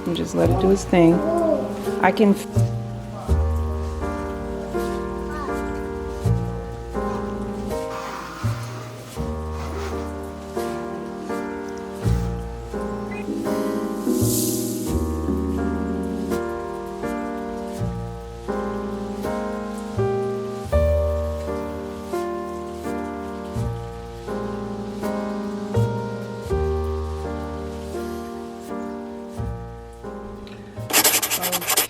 and just let it do its thing. I can...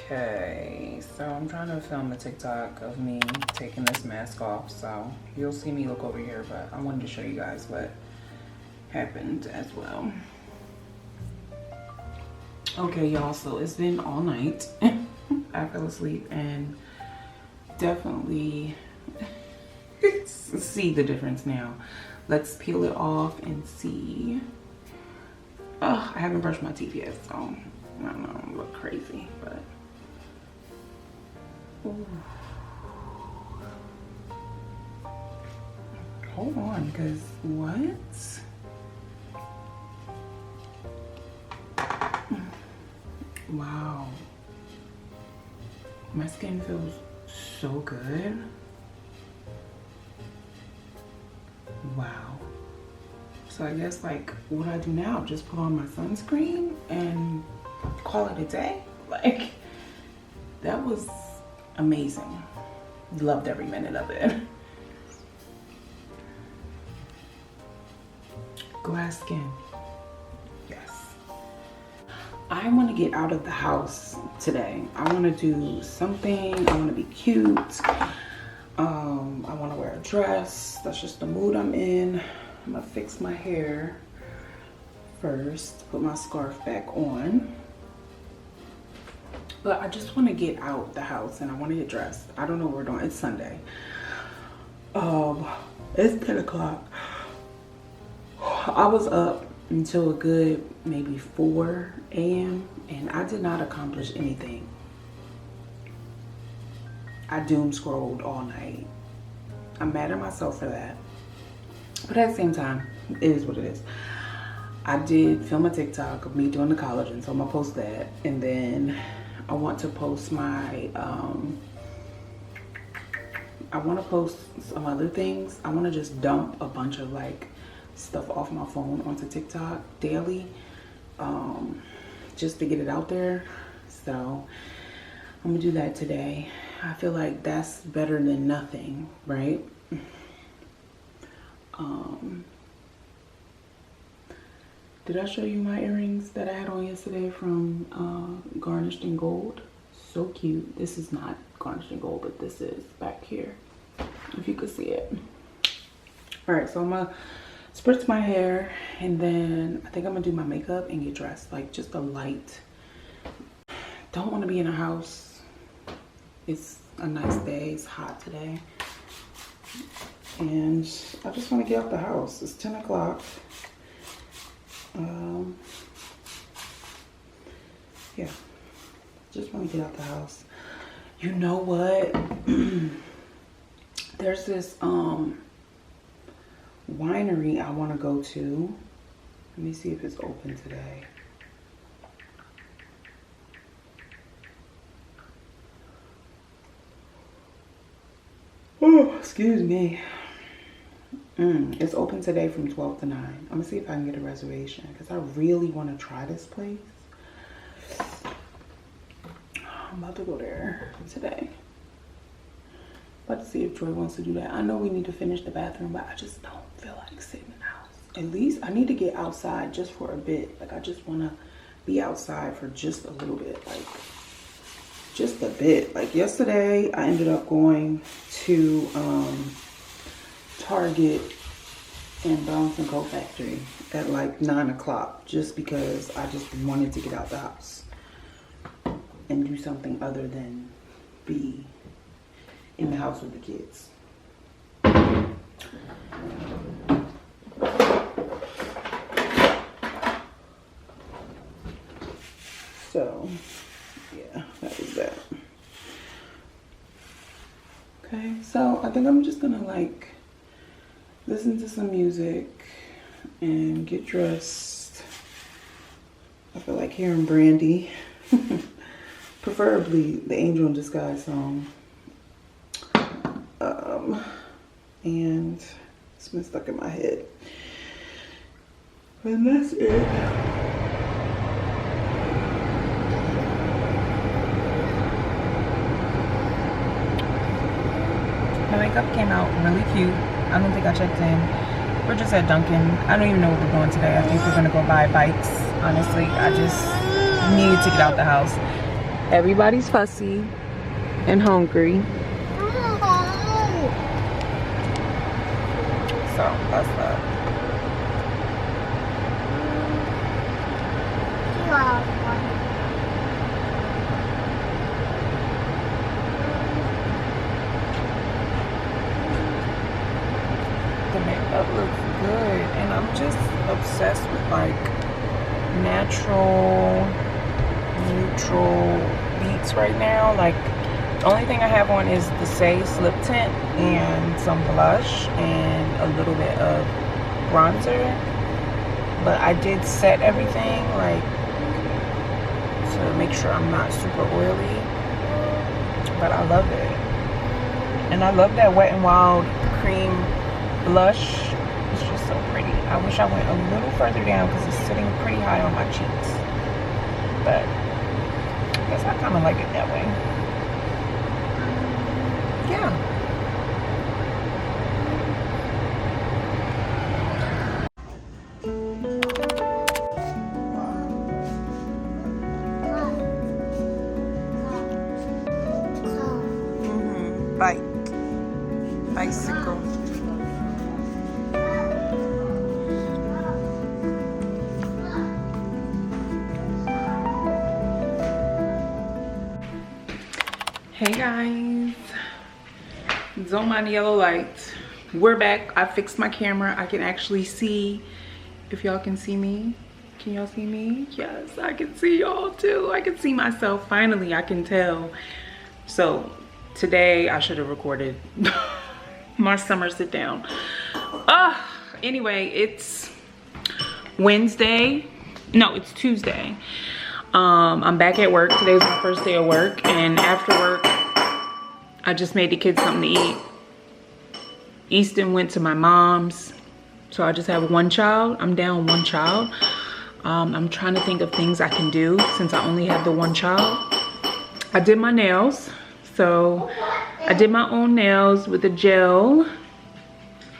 Okay, so I'm trying to film a TikTok of me taking this mask off, so you'll see me look over here, but I wanted to show you guys what happened as well. Okay, y'all, so it's been all night. I fell asleep and definitely see the difference now. Let's peel it off and see. Oh, I haven't brushed my teeth yet, so I don't know, I look crazy, but ooh. Hold on, because what? Wow. My skin feels so good. Wow. So I guess like what I do now, just put on my sunscreen and call it a day. Like, that was amazing. Loved every minute of it. Glass skin. Yes. I want to get out of the house today. I want to do something. I want to be cute. I want to wear a dress. That's just the mood I'm in. I'm gonna fix my hair first, put my scarf back on. But I just want to get out the house and I want to get dressed. I don't know what we're doing. It's Sunday. It's 10 o'clock. I was up until a good maybe 4 a.m. and I did not accomplish anything. I doom scrolled all night. I'm mad at myself for that. But at the same time, it is what it is. I did film a TikTok of me doing the collagen, so I'm gonna post that. And then I want to post my, I want to post some other things. I want to just dump a bunch of like stuff off my phone onto TikTok daily, just to get it out there. So I'm gonna do that today. I feel like that's better than nothing, right? Did I show you my earrings that I had on yesterday from Garnished in Gold? So cute. This is not Garnished in Gold, but this is back here, if you could see it. All right, so I'm gonna spritz my hair and then I think I'm gonna do my makeup and get dressed, like just a light. Don't want to be in a house. It's a nice day. It's hot today. And I just want to get out the house. It's 10 o'clock. Yeah, just want to get out the house. You know what? There's this winery I want to go to. Let me see if it's open today. Oh, excuse me. It's open today from 12 to 9. I'm gonna see if I can get a reservation because I really want to try this place. I'm about to go there today. About to see if Joy wants to do that. I know we need to finish the bathroom, but I just don't feel like sitting in the house. At least I need to get outside just for a bit. Like, I just want to be outside for just a little bit. Like, just a bit. Like, yesterday I ended up going to Target and Bounce and Co Factory at like 9 o'clock just because I just wanted to get out the house and do something other than be in the house with the kids. So yeah, that is that. Okay, so I think I'm just gonna like listen to some music and get dressed. I feel like hearing Brandy. Preferably the Angel in Disguise song. And it's been stuck in my head. And that's it. My makeup came out really cute. I don't think I checked in. We're just at Dunkin'. I don't even know what we're doing today. I think we're gonna go buy bikes. Honestly, I just needed to get out the house. Everybody's fussy and hungry. So that's that. The makeup looks good, and I'm just obsessed with like natural, neutral beats right now. Like the only thing I have on is the Say Slip Tint and some blush and a little bit of bronzer. But I did set everything like to make sure I'm not super oily. But I love it. And I love that Wet n Wild cream blush. It's just so pretty. I wish I went a little further down because it's sitting pretty high on my cheeks. But I guess I kind of like it that way. Yeah. Bicycle. Hey guys, don't mind the yellow lights. We're back. I fixed my camera. I can actually see. If y'all can see me, can y'all see me? Yes, I can see y'all too. I can see myself. Finally, I can tell. So today I should have recorded my summer sit down. Anyway, it's Wednesday. No, it's Tuesday. I'm back at work. Today's my first day of work, and after work I just made the kids something to eat. Easton went to my mom's, so I just have one child. I'm down one child. I'm trying to think of things I can do since I only have the one child. I did my nails. So I did my own nails with a gel.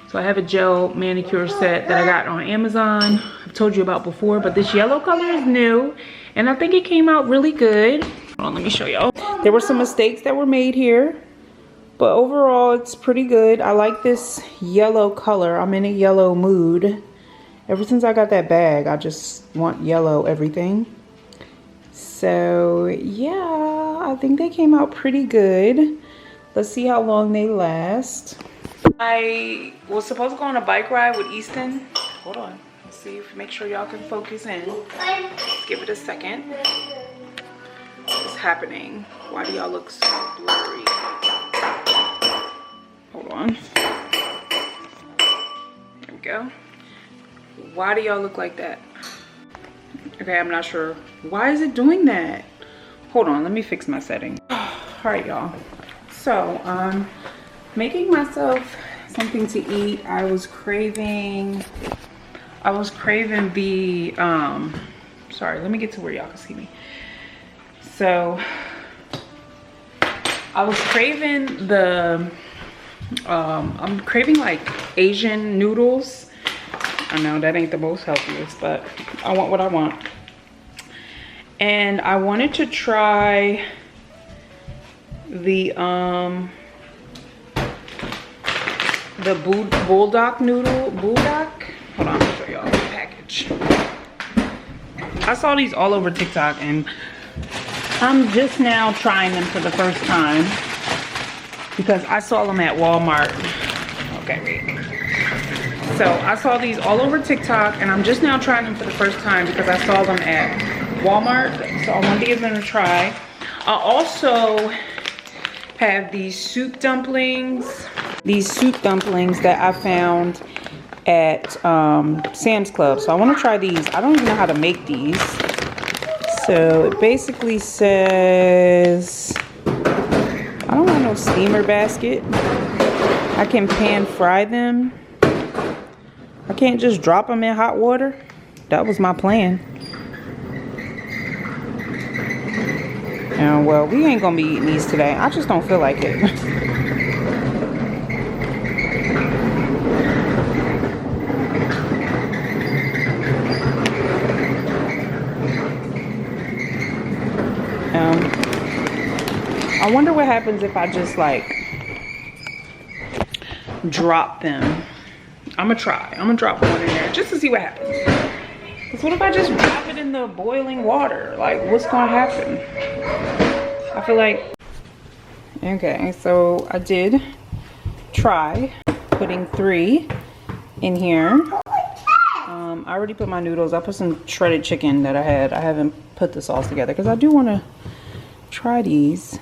So I have a gel manicure set that I got on Amazon. I've told you about before, but this yellow color is new and I think it came out really good. Hold on, let me show y'all. There were some mistakes that were made here, but overall it's pretty good. I like this yellow color. I'm in a yellow mood. Ever since I got that bag, I just want yellow everything. So yeah, I think they came out pretty good. Let's see how long they last. I was supposed to go on a bike ride with Easton. Hold on, let's see if make sure y'all can focus in. Let's give it a second. What's happening? Why do y'all look so blurry? Hold on. There we go. Why do y'all look like that? Okay, I'm not sure. Why is it doing that? Hold on, let me fix my setting. All right, y'all. So, making myself something to eat. I was craving the, sorry, let me get to where y'all can see me. So, I was craving the, I'm craving like Asian noodles. I know that ain't the most healthiest, but I want what I want. And I wanted to try the bulldog noodle. Bulldog? Hold on, I'll show y'all the package. I saw these all over TikTok and I'm just now trying them for the first time because I saw them at Walmart. Okay, wait. So I saw these all over TikTok and I'm just now trying them for the first time because I saw them at Walmart. So I wanted to give them a try. I also have these soup dumplings. These soup dumplings that I found at Sam's Club. So I want to try these. I don't even know how to make these. So it basically says, I don't want no steamer basket. I can pan fry them. I can't just drop them in hot water. That was my plan. And well, we ain't gonna be eating these today. I just don't feel like it. I wonder what happens if I just like drop them. I'm gonna try. I'm gonna drop one in there just to see what happens. Because what if I just drop it in the boiling water? Like, what's gonna happen? I feel like... Okay, so I did try putting 3 in here. I already put my noodles. I put some shredded chicken that I had. I haven't put the sauce together because I do want to try these.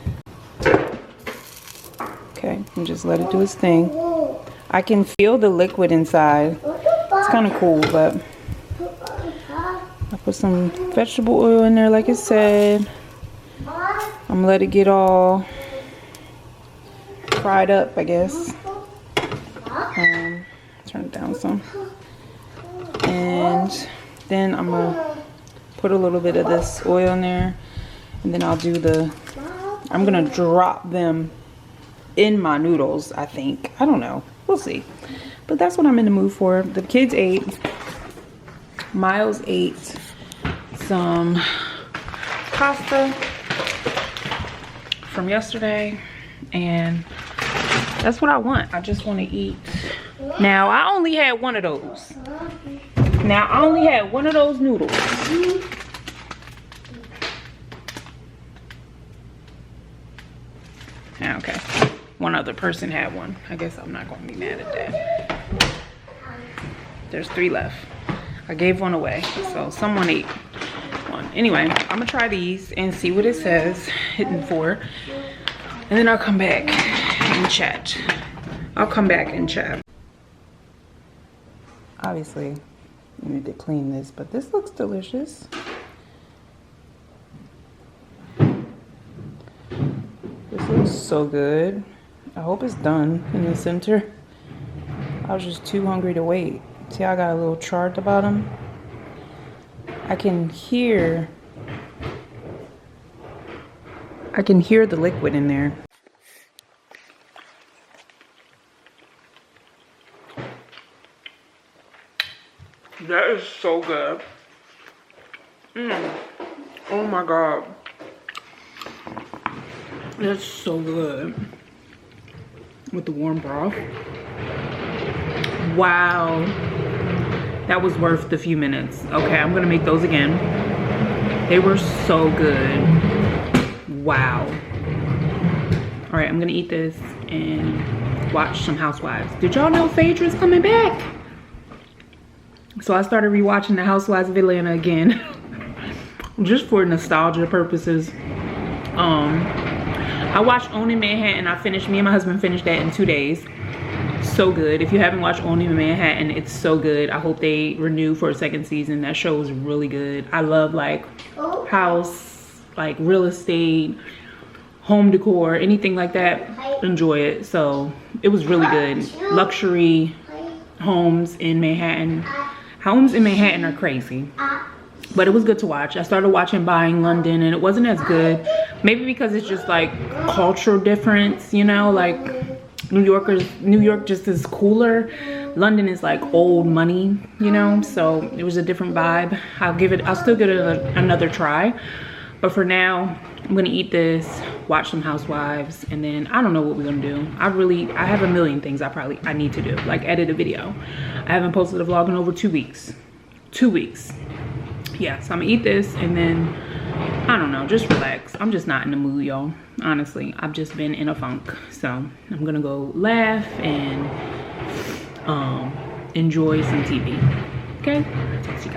Okay, and just let it do its thing. I can feel the liquid inside. It's kind of cool, but I put some vegetable oil in there like it said. I'm gonna let it get all fried up, I guess. Turn it down some. And then I'm gonna put a little bit of this oil in there, and then I'll do I'm gonna drop them in my noodles, I think. I don't know, we'll see. But that's what I'm in the mood for. The kids ate. Miles ate some pasta from yesterday, and that's what I want. I just want to eat. Now I only had one of those. Now I only had one of those noodles. Okay, one other person had one. I guess I'm not gonna be mad at that. There's 3 left. I gave one away, so someone ate one. Anyway, I'm gonna try these and see what it says hidden for, and then I'll come back and chat. Obviously, we need to clean this, but this looks delicious. This looks so good. I hope it's done in the center. I was just too hungry to wait. See, I got a little char at the bottom. I can hear the liquid in there. That is so good. Oh my God. That's so good. With the warm broth. Wow. That was worth the few minutes. Okay, I'm gonna make those again. They were so good. Wow. All right, I'm gonna eat this and watch some Housewives. Did y'all know Phaedra's coming back? So I started rewatching the Housewives of Atlanta again. Just for nostalgia purposes. I watched Only Manhattan. Me and my husband finished that in 2 days. So good. If you haven't watched Only Manhattan, it's so good. I hope they renew for a 2nd season. That show is really good. I love like house, like real estate, home decor, anything like that. Enjoy it. So it was really good. Luxury homes in Manhattan. Homes in Manhattan are crazy. But it was good to watch. I started watching Buying London, and it wasn't as good. Maybe because it's just like cultural difference, you know, like New York just is cooler. London is like old money, you know, so it was a different vibe. I'll still give it another try. But for now, I'm gonna eat this, watch some Housewives, and then I don't know what we're gonna do. I have a million things I need to do, like edit a video. I haven't posted a vlog in over 2 weeks. 2 weeks. Yeah, so I'm gonna eat this and then, I don't know, just relax. I'm just not in the mood, y'all. Honestly, I've just been in a funk. So I'm gonna go laugh and enjoy some TV. Okay, talk to you guys.